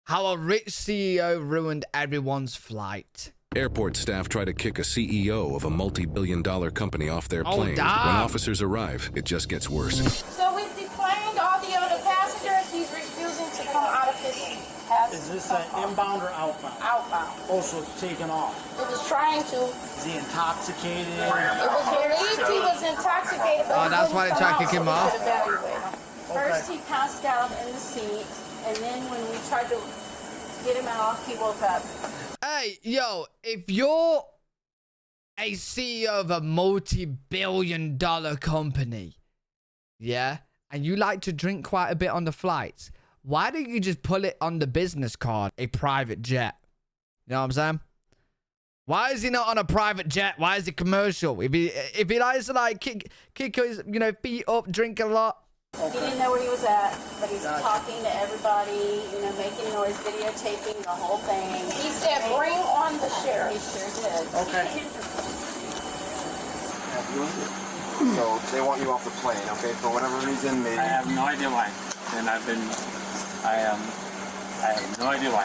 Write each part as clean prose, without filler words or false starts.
How a rich CEO ruined everyone's flight. Airport staff try to kick a CEO of a multi-billion-dollar company off their plane. Damn. When officers arrive, it just gets worse. So we've deplaned all the other passengers. He's refusing to come out of his seat. Is this an inbound or outbound? Outbound. Also taken off. It was trying to. Is he intoxicated? It was believed he was intoxicated, but that's why they tried to kick him off? First he passed out in the seat, and then when we tried to get him off, he woke up. Hey, yo, if you're a CEO of a multi-billion-dollar company, yeah, and you like to drink quite a bit on the flights, why don't you just pull it on the business card, a private jet? You know what I'm saying? Why is he not on a private jet? Why is it commercial? If he likes to like kick his feet up, drink a lot. He didn't know where he was at, but he's talking to everybody, making noise, videotaping the whole thing. He said, "Bring on the sheriff." He sure did. Okay. So they want you off the plane, okay? For whatever reason, maybe. I have no idea why, and I have no idea why.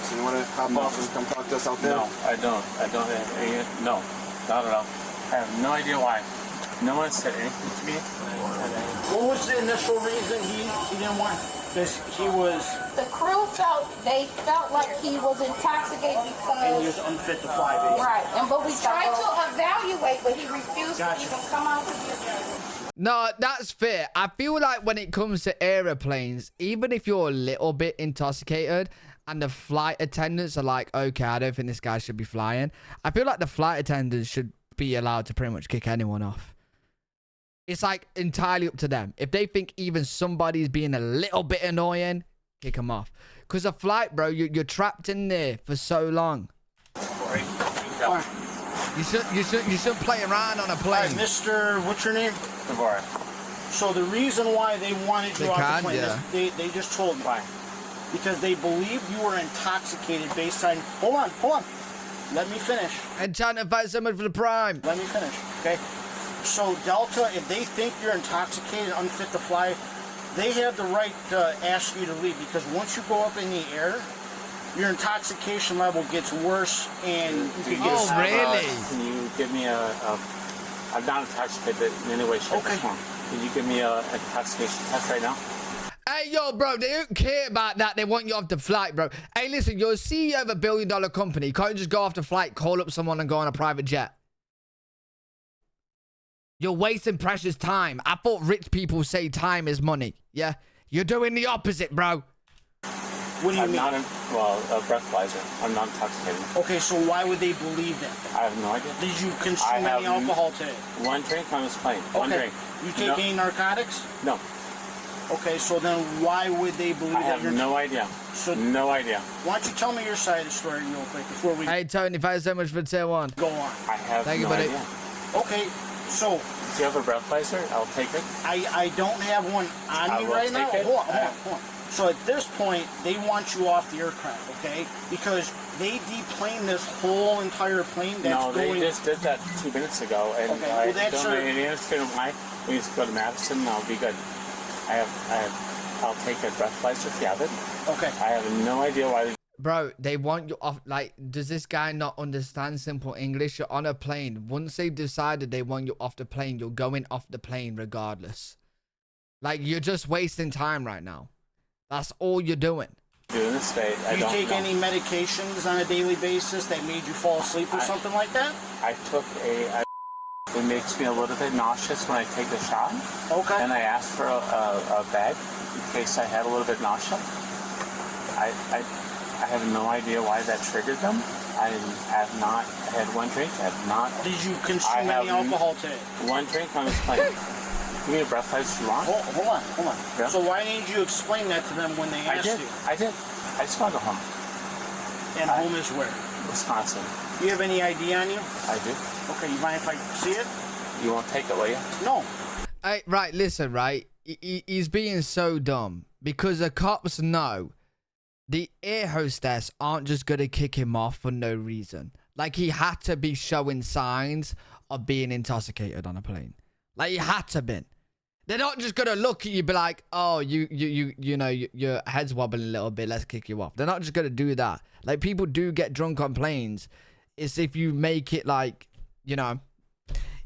So you want to hop off and come talk to us out there? No, I don't. No, not at all. I have no idea why. No one said anything to me. What was the initial reason he didn't want? Because he was. The crew felt like he was intoxicated And he was because. unfit to fly, basically. Right, but we tried to evaluate, but he refused to even come out of the. No, that's fair. I feel like when it comes to airplanes, even if you're a little bit intoxicated and the flight attendants are like, okay, I don't think this guy should be flying, I feel like the flight attendants should be allowed to pretty much kick anyone off. It's like entirely up to them. If they think even somebody's being a little bit annoying, kick them off. Because a flight, bro, you're trapped in there for so long. You shouldn't play around on a plane. All right, Mr. What's your name? Navarre. So the reason why they wanted you off the plane is they just told me. Why? Because they believed you were intoxicated based on. Hold on. Let me finish. And trying to fight someone for the prime. Let me finish, okay? So Delta, if they think you're intoxicated, unfit to fly, they have the right to ask you to leave, because once you go up in the air, your intoxication level gets worse and you could get Oh, really? Can you give me I'm not intoxicated in any way, shape, or form. Can you give me an intoxication test right now? Hey, yo, bro, they don't care about that. They want you off the flight, bro. Hey, listen, you're a CEO of a billion-dollar company. You can't just go off the flight, call up someone and go on a private jet. You're wasting precious time. I thought rich people say time is money. Yeah? You're doing the opposite, bro. What do you mean? A breathalyzer. I'm not intoxicated. Okay, so why would they believe that? I have no idea. Did you consume any alcohol today? One drink on this plane. One drink. You take any narcotics? No. Okay, so then why would they believe that? I have no idea. No idea. Why don't you tell me your side of the story real quick before we Hey, Tony, thanks so much for tier 1. go on? I have Thank you, no buddy. idea. Okay, so Do you have a breathalyzer? I'll take it. I don't have one on me right now. take it. Hold on. So at this point, they want you off the aircraft, okay? Because they deplaned this whole entire plane that's they just did that 2 minutes ago, and Okay, I well, that's don't know any understand why. We just go to Madison, and I'll be good. I'll take a breathalyzer if you have it. Okay. I have no idea why. Bro, they want you off. Like, does this guy not understand simple English? You're on a plane. Once they've decided they want you off the plane, you're going off the plane regardless. Like, you're just wasting time right now. That's all you're doing. In this state, I Do you don't take know. any medications on a daily basis that made you fall asleep or something like that? I took it makes me a little bit nauseous when I take the shot. Okay. And I asked for a bag in case I had a little bit nausea. I have no idea why that triggered them. I have not had one drink. I have not. Did you consume any alcohol today? One drink on this plane. Give me a breathalyzer if you want. Hold on. Yeah. So why didn't you explain that to them when they asked you? I did. I just want to go home. And home is where? Wisconsin. Do you have any ID on you? I do. Okay, you mind if I see it? You won't take it, will you? No. Hey, right, listen, right? He's being so dumb because the cops know the air hostess aren't just going to kick him off for no reason. Like, he had to be showing signs of being intoxicated on a plane. Like, he had to be. They're not just gonna look at you, be like, "Oh, you know, your head's wobbling a little bit. Let's kick you off." They're not just gonna do that. Like, people do get drunk on planes. It's if you make it like, you know,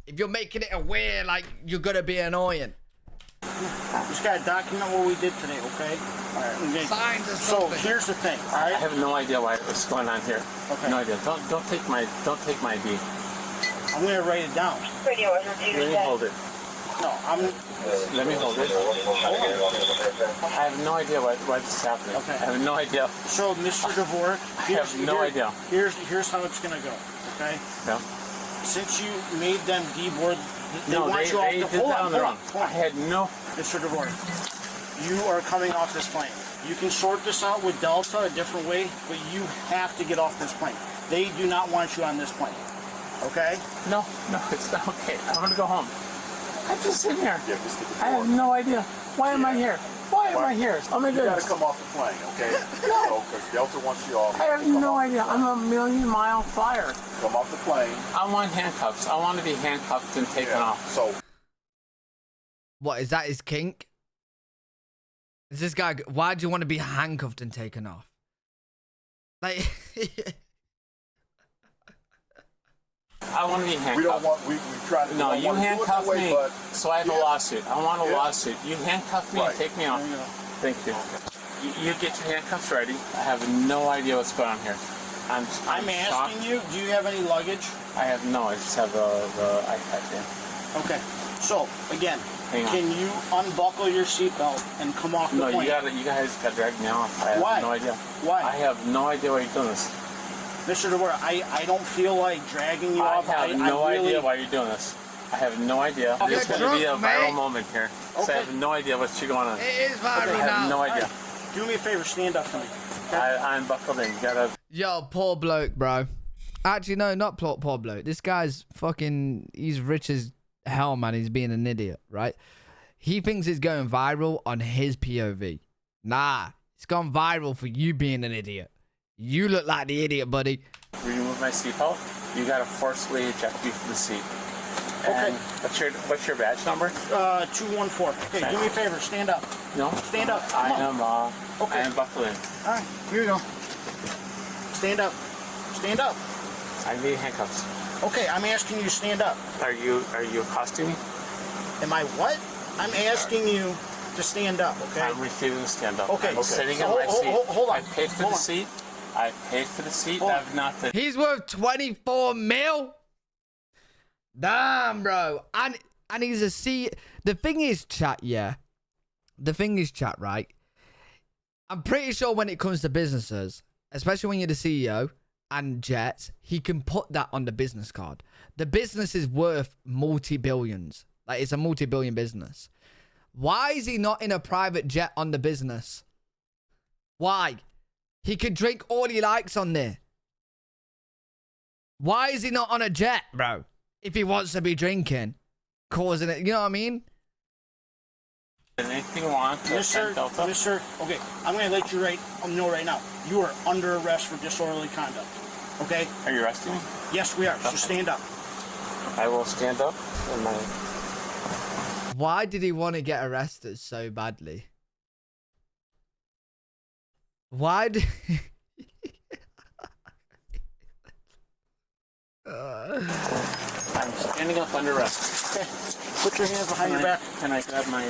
if you're making it aware, like you're gonna be annoying. Just gotta document what we did today, okay? All right. Okay. Signs or So something. here's the thing. All I right. have no idea what's going on here. Okay. No idea. Don't take my ID. I'm gonna write it down. Let me hold it. No, Let me hold it. I have no idea what's happening. Okay. I have no idea. So, Mr. Dvorak, I have no idea. Here's how it's gonna go. Okay. No. Since you made them deboard, they No, want they you off did the. Hold that on, on their hold own. on. I had no. Mr. Dvorak, you are coming off this plane. You can sort this out with Delta a different way, but you have to get off this plane. They do not want you on this plane. Okay? No, it's not okay. I want to go home. I'm just sitting here. Yeah, Mr. DeBoer. I have no idea. Why am I here? Why am I here? Oh my You gotta goodness. come off the plane, okay? So, because Delta wants you off. I have Come no off idea. the I'm plane. a million-mile flyer. Come off the plane. I want handcuffs. I want to be handcuffed and taken Yeah. off. So, What is that? His kink? Is this guy? Why do you want to be handcuffed and taken off? Like, I want to be handcuffed. we don't want, we try to, No, we don't you want to do it handcuff that way, me, but so I have a Yeah. lawsuit. I want a Yeah. lawsuit. You handcuff me Right. and take me off. There you go. Thank you. You get your handcuffs ready. I have no idea what's going on here. I'm asking shocked. you, do you have any luggage? I have no. I just have the iPad here. Okay. So, again, Hang on. can you unbuckle your seatbelt and come off the No, plane? you guys got to drag me off. I have Why? no idea. Why? I have no idea why you're doing this. Mr. DeWar, I don't feel like dragging you I off. have no really, idea why you're doing this. I have no idea. Okay, There's going to be a drunk, viral mate. moment here. So I Okay. have no idea what's going on. it is viral I have now. no idea. Do me a favor, stand up to me. I'm buckled in. You gotta. Yo, poor bloke, bro. Actually, no, not poor bloke. This guy's fucking. He's rich as hell, man. He's being an idiot, right? He thinks it's going viral on his POV. Nah, it's gone viral for you being an idiot. You look like the idiot, buddy. Remove my seatbelt. You gotta forcibly eject me from the seat. Okay. And what's your badge number? 214. Okay, do me a favor, stand up. No. Stand up. I Come on. am. Okay. I am buckled in. All right, here you go. Stand up. Stand up. I need handcuffs. Okay, I'm asking you to stand up. Are you accosting me? Am I what? I'm asking you to stand up, okay? I'm refusing to stand up. Okay, I'm okay. sitting So in my seat. hold on. I paid for Hold the on. seat. I paid for the seat. Hold on. That's not the. He's worth 24 mil. Damn, bro. And he's a C. The thing is, chat, yeah. The thing is, chat, right? I'm pretty sure when it comes to businesses, especially when you're the CEO and jets, he can put that on the business card. The business is worth multi-billions. Like, it's a multi-billion business. Why is he not in a private jet on the business? Why? He could drink all he likes on there. Why is he not on a jet, bro? If he wants to be drinking, causing it, you know what I mean? Anything wrong with Mr. Delta? Okay, I'm going to let you know right now. You are under arrest for disorderly conduct, okay? Are you arresting me? Yes, we are, so stand up. I will stand up. In my... Why did he want to get arrested so badly? Why did... I'm standing up under arrest. Okay, put your hands behind your back. Can I grab my?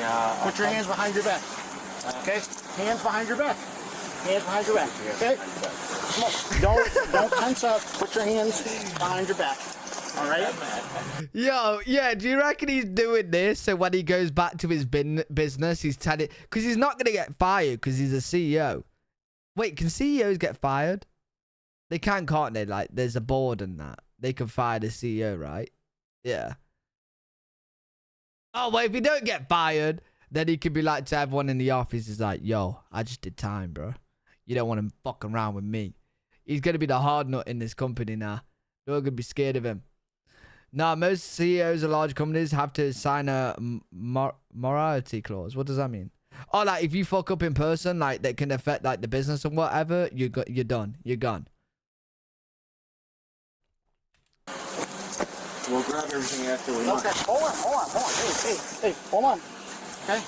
Put your hands behind your back. Okay? Hands behind your back. Hands behind your back. Okay? Come on. Don't tense up. Put your hands behind your back. All right? Yo, yeah, do you reckon he's doing this so when he goes back to his business, he's telling... Because he's not going to get fired because he's a CEO. Wait, can CEOs get fired? They can't they? Like, there's a board and that. They can fire the CEO, right? Yeah. Oh, well, if he don't get fired, then he could be like to everyone in the office, he's like, yo, I just did time, bro. You don't want to fuck around with me. He's going to be the hard nut in this company now. They're all going to be scared of him. No, most CEOs of large companies have to sign a morality clause. What does that mean? Oh, like if you fuck up in person, like that can affect like the business or whatever, you're done. You're gone. we'll grab everything after we Okay, hold on. Hey, hold on. Okay?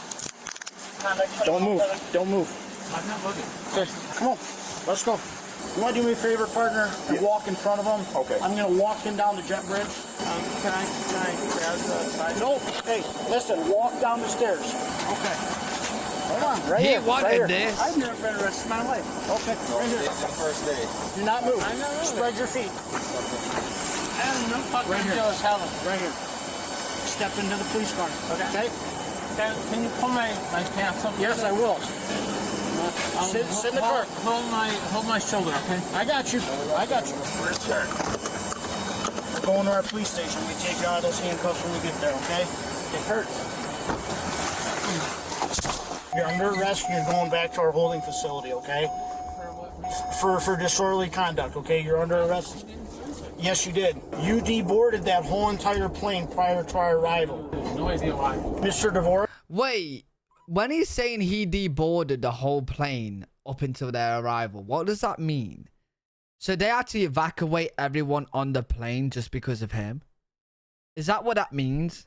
Don't move. Don't move. I'm not moving. Okay, come on. Let's go. You want to do me a favor, partner? You walk in front of him. Okay. I'm going to walk him down the jet bridge. Can I grab the side? No. Hey, listen. Walk down the stairs. Okay. Hold on. Right He here. wanted right here. this. I've never been arrested in my life. Okay. Right here. It's the first day. Do not move. I'm not moving. Spread your feet. I have no fucking Right here. idea what's happening. Right here. Step into the police car. Okay? Can you pull my pants up? Yes, I will. Sit in the car. Hold my shoulder, okay? I got you. I got you. We're going to our police station. We take you out of those handcuffs when we get there, okay? It hurts. You're under arrest. You're going back to our holding facility, okay? For disorderly conduct, okay? You're under arrest. Yes, you did. You deboarded that whole entire plane prior to our arrival. No idea why. Mr. DeVore. Wait, when he's saying he deboarded the whole plane up until their arrival, what does that mean? So they had to evacuate everyone on the plane just because of him? Is that what that means?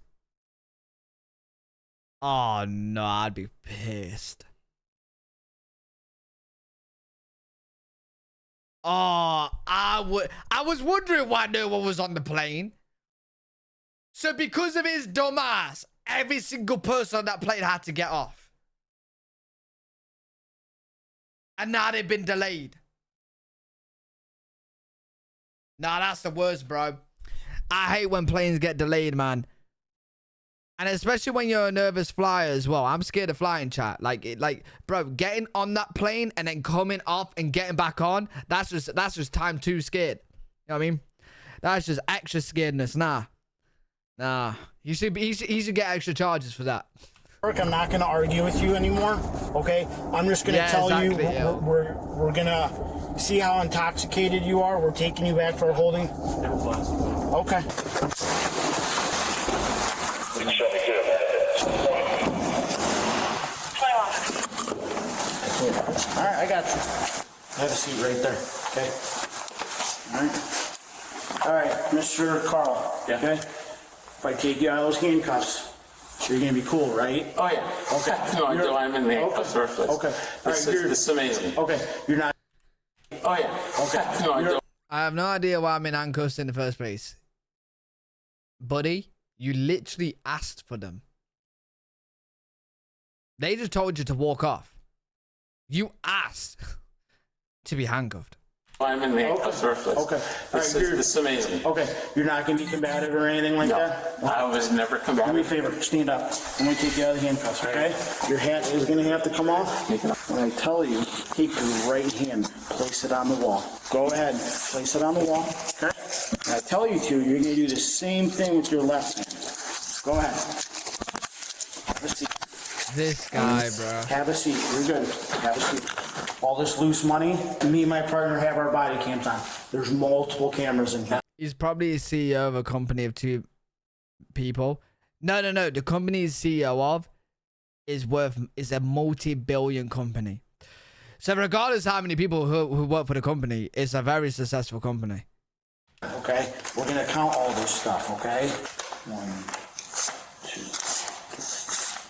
Oh no, I'd be pissed. Oh, I was wondering why no one was on the plane. So because of his dumb ass, every single person on that plane had to get off. And now they've been delayed. Nah, that's the worst, bro. I hate when planes get delayed, man. And especially when you're a nervous flyer as well. I'm scared of flying, chat. Like, bro, getting on that plane and then coming off and getting back on, that's just time too scared. You know what I mean? That's just extra scaredness. Nah. He should get extra charges for that. I'm not going to argue with you anymore, okay? I'm just going to tell exactly, you yeah. we're going to see how intoxicated you are. We're taking you back to our holding. Okay. All right, I got you. Have a seat right there, okay? All right, Mr. Carl, Yeah. okay? If I take you out of those handcuffs, you're going to be cool, right? Oh, yeah. Okay. No, I know I'm in the handcuffs first place. Okay. This is amazing. Okay, you're not. Oh, yeah. Okay. No, I don't. I have no idea why I'm in handcuffs in the first place. Buddy, you literally asked for them. They just told you to walk off. You asked to be handcuffed. I'm in the handcuffs first place. Okay. This is amazing. Okay, you're not going to be combative or anything like No, that? I was never Do me a combative. favor, stand up. I'm going to take you out of the handcuffs, okay? Your hat is going to have to come off. When I tell you, take your right hand, place it on the wall. Go ahead, place it on the wall, okay? When I tell you to, you're going to do the same thing with your left hand. Go ahead. Have a seat. This guy, bro. Have a seat. You're good. Have a seat. All this loose money, me and my partner have our body cams on. There's multiple cameras in here. He's probably a CEO of a company of 2 people. No. The company he's CEO of is a multi-billion company. So regardless of how many people who work for the company, it's a very successful company. Okay? We're going to count all this stuff, okay? 1, 2,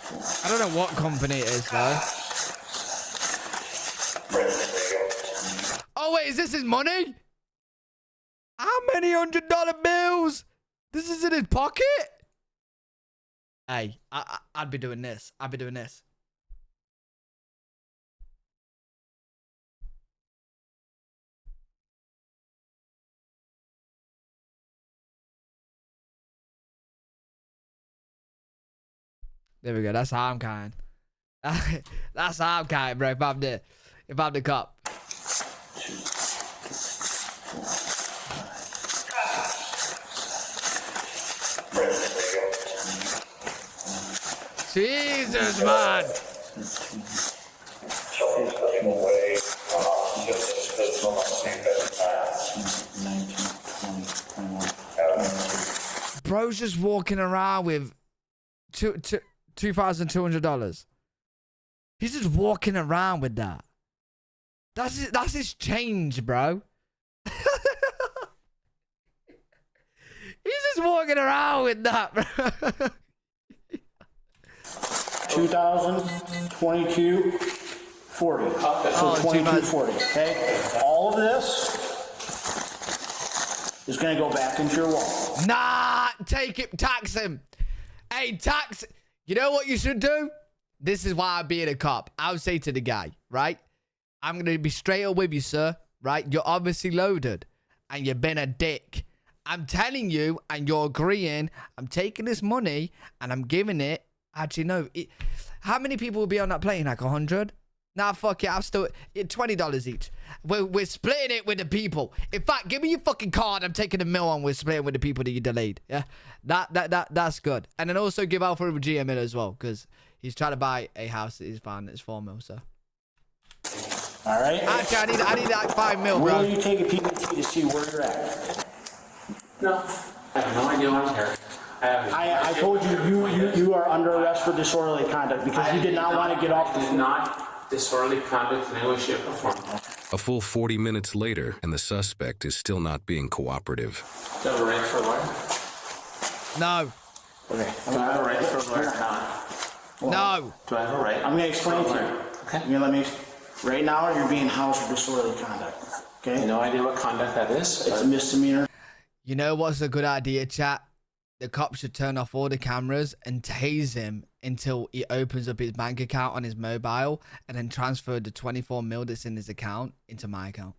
4. I don't know what company it is though. Oh wait, is this his money? How many $100 bills? This is in his pocket? Hey, I'd be doing this. I'd be doing this. There we go. That's how I'm kind. That's how I'm kind, bro. If I'm the cop. Jesus, man. Bro's just walking around with $2,200. He's just walking around with that. That's his change, bro. He's just walking around with that, bro. $2,022.40. So Oh, $22.40. Okay. All of this is going to go back into your wallet. Nah, take it, tax him. Hey, tax. You know what you should do? This is why I'm being a cop. I would say to the guy, right? I'm going to be straight up with you, sir, right? You're obviously loaded and you've been a dick. I'm telling you, and you're agreeing, I'm taking this money and I'm giving it. Actually, no. How many people will be on that plane? Like 100? Nah, fuck it. I'll still... $20 each. We're splitting it with the people. In fact, give me your fucking card. I'm taking a $1 million. We're splitting with the people that you delayed. Yeah? That's good. And then also give Alpha a GM in as well, because he's trying to buy a house that he's found that's $4 million, so... All right. Actually, I need like $5 million, Will bro. you take a PPT to see where you're at? No, I have no idea why I'm here. I told you are under arrest for disorderly conduct because you did not want to get off the I did not disorderly conduct in any way, shape, or form. A full 40 minutes later, and the suspect is still not being cooperative. Do I have a right for a lawyer? No. Okay. Do I have a right for a lawyer or not? No. Do I have a right? I'm going to explain to you. Okay. You're gonna let me. Right now, you're being housed for disorderly conduct. Okay. No idea what conduct that is. It's a misdemeanor. You know what's a good idea, chat? The cops should turn off all the cameras and tase him until he opens up his bank account on his mobile and then transfer the 24 mil that's in his account into my account.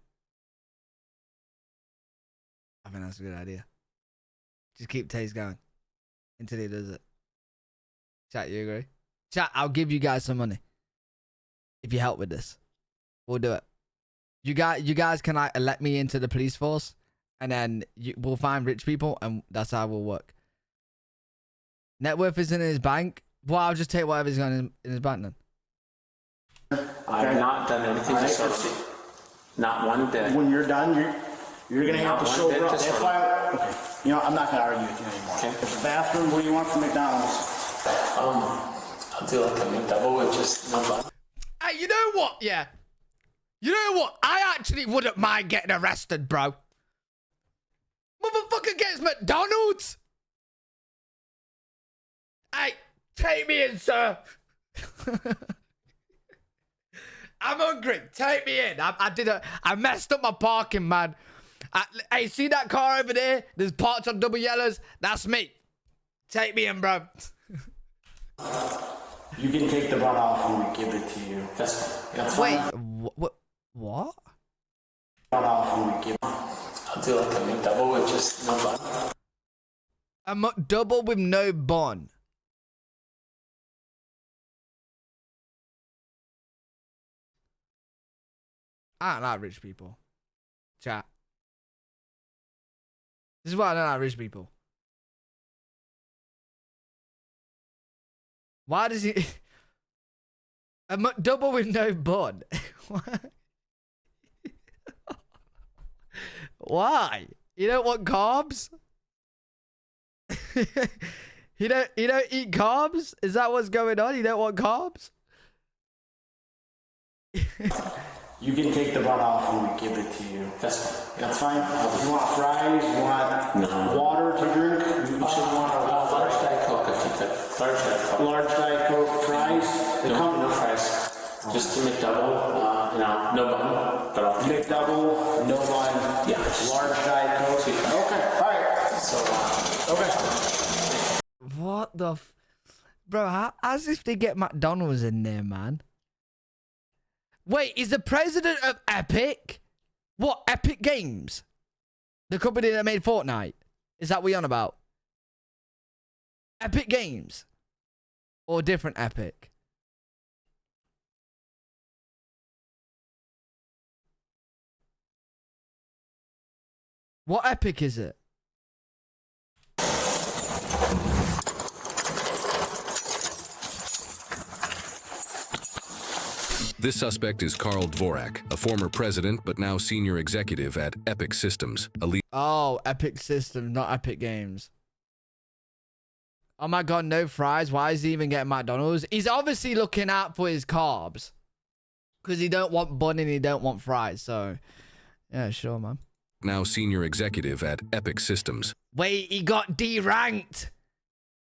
I think that's a good idea. Just keep tase going until he does it. Chat, you agree? Chat, I'll give you guys some money if you help with this. We'll do it. You guys can like let me into the police force, and then we'll find rich people, and that's how we'll work. Net worth isn't in his bank. Well, I'll just take whatever's going in his bank then. I have not done anything disorderly. Not one bit. When you're done, you're gonna have to Not show one bit up. That's disorderly. why. Okay. You know, I'm not gonna argue with you anymore. Okay. There's a bathroom. What do you want from McDonald's? I'll do like a McDouble with just no bun. Hey, you know what? Yeah. You know what? I actually wouldn't mind getting arrested, bro. Motherfucker gets McDonald's. Hey, take me in, sir. I'm hungry. Take me in. I messed up my parking, man. Hey, see that car over there? There's parts on double yellows. That's me. Take me in, bro. You can take the bun off when we give it to you. That's Wait, what? Bun off when we give. I'll do like a McDouble with just no bun. A McDouble with no bun. I don't like rich people. Chat. This is why I don't like rich people. Why does he... A McDouble with no bun? Why? You don't want carbs? You don't eat carbs? Is that what's going on? You don't want carbs? You can take the bun off when we give it to you. That's fine. You want fries? You want water to drink? You should want a Large Diet Coke, if you could. Large Diet Coke. large Diet Coke, fries. No fries. Just a McDouble, no bun, but I'll take McDouble, no bun. Yeah. Large Diet Coke. Okay. All right. So, Okay. What the bro, as if they get McDonald's in there, man. Wait, is the president of Epic? What, Epic Games? The company that made Fortnite? Is that what you're on about? Epic Games? Or different Epic? What Epic is it? This suspect is Karl Dvorak, a former president but now senior executive at Epic Systems, a Oh, Epic Systems, not Epic Games. Oh my god, no fries. Why is he even getting McDonald's? He's obviously looking out for his carbs. Because he don't want bun and he don't want fries. So, yeah, sure, man. now senior executive at Epic Systems. Wait, he got deranked.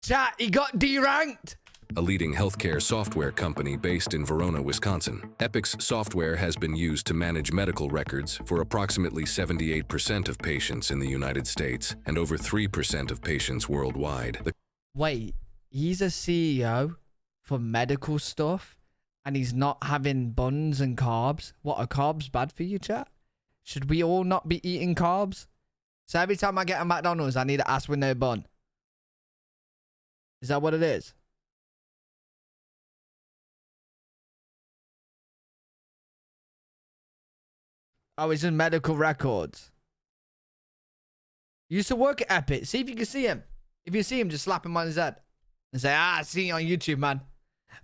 Chat, he got deranked. a leading healthcare software company based in Verona, Wisconsin. Epic's software has been used to manage medical records for approximately 78% of patients in the United States and over 3% of patients worldwide. Wait, he's a CEO for medical stuff and he's not having buns and carbs? What, are carbs bad for you, chat? Should we all not be eating carbs? So every time I get a McDonald's, I need an ass with no bun. Is that what it is? Oh, it's in medical records. You used to work at Epic. See if you can see him. If you see him, just slap him on his head. And say, I see you on YouTube, man.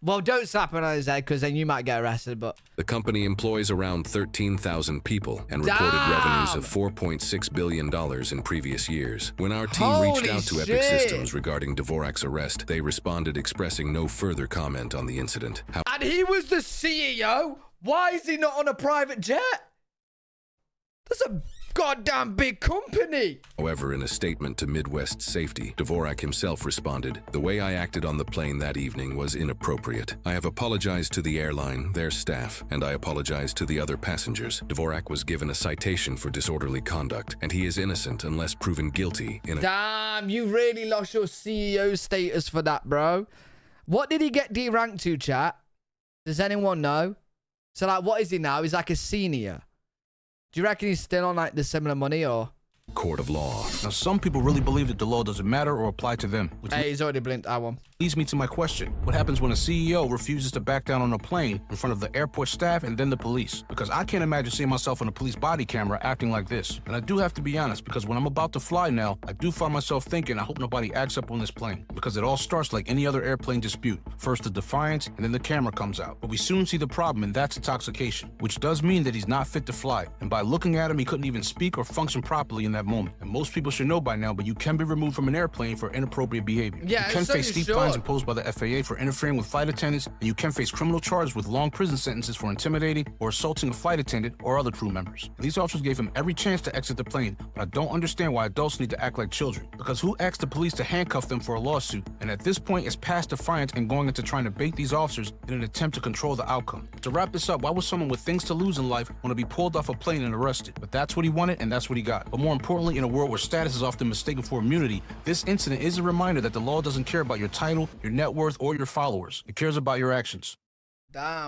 Well, don't slap him on his head because then you might get arrested, but... The company employs around 13,000 people and reported revenues of $4.6 billion in previous years. When our team reached out to Epic Systems regarding Dvorak's arrest, they responded expressing no further comment on the incident. And he was the CEO? Why is he not on a private jet? That's a goddamn big company. However, in a statement to Midwest Safety, Dvorak himself responded, "The way I acted on the plane that evening was inappropriate. I have apologized to the airline, their staff, and I apologize to the other passengers." Dvorak was given a citation for disorderly conduct, and he is innocent unless proven guilty in a... Damn, you really lost your CEO status for that, bro. What did he get deranked to, chat? Does anyone know? So, like, what is he now? He's like a senior. Do you reckon he's still on, like, the similar money, or...? Court of law. Now, some people really believe that the law doesn't matter or apply to them, which Hey, he's already blinked that one. leads me to my question. What happens when a CEO refuses to back down on a plane in front of the airport staff and then the police? Because I can't imagine seeing myself on a police body camera acting like this. And I do have to be honest, because when I'm about to fly now, I do find myself thinking, I hope nobody acts up on this plane. Because it all starts like any other airplane dispute. First the defiance, and then the camera comes out. But we soon see the problem, and that's intoxication, which does mean that he's not fit to fly. And by looking at him, he couldn't even speak or function properly in that moment. And most people should know by now, but you can be removed from an airplane for inappropriate behavior. Yeah, you can so face you steep should. fines imposed by the FAA for interfering with flight attendants, and you can face criminal charges with long prison sentences for intimidating or assaulting a flight attendant or other crew members. And these officers gave him every chance to exit the plane, but I don't understand why adults need to act like children. Because who asked the police to handcuff them for a lawsuit? And at this point, it's past defiance and going into trying to bait these officers in an attempt to control the outcome. To wrap this up, why would someone with things to lose in life want to be pulled off a plane and arrested? But that's what he wanted, and that's what he got. But more importantly, in a world where status is often mistaken for immunity, this incident is a reminder that the law doesn't care about your title, your net worth, or your followers. It cares about your actions. Damn.